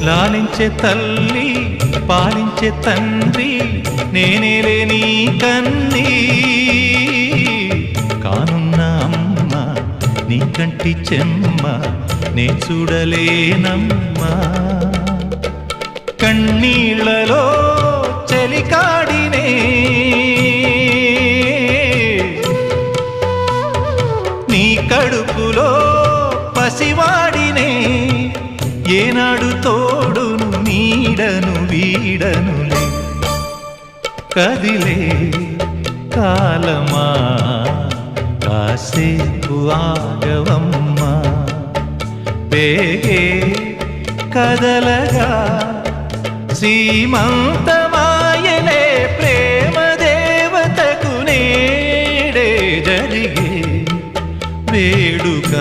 లాలించే తల్లి పాలించే తండ్రి నేనేలే నీ కన్నీ కానున్న అమ్మ నీ కంటి చెమ్మ నే చూడలేనమ్మా కన్నీళ్లలో చెలికాడినే నీ కడుపులో పసివాడినే ఏనాడు తోడును నీడను వీడనులే కదిలే కాలమా కాసేపు ఆగవమ్మా పేగే కదలగా సీమంతమాయలే ప్రేమ దేవతకు నేడే జరిగే వేడుక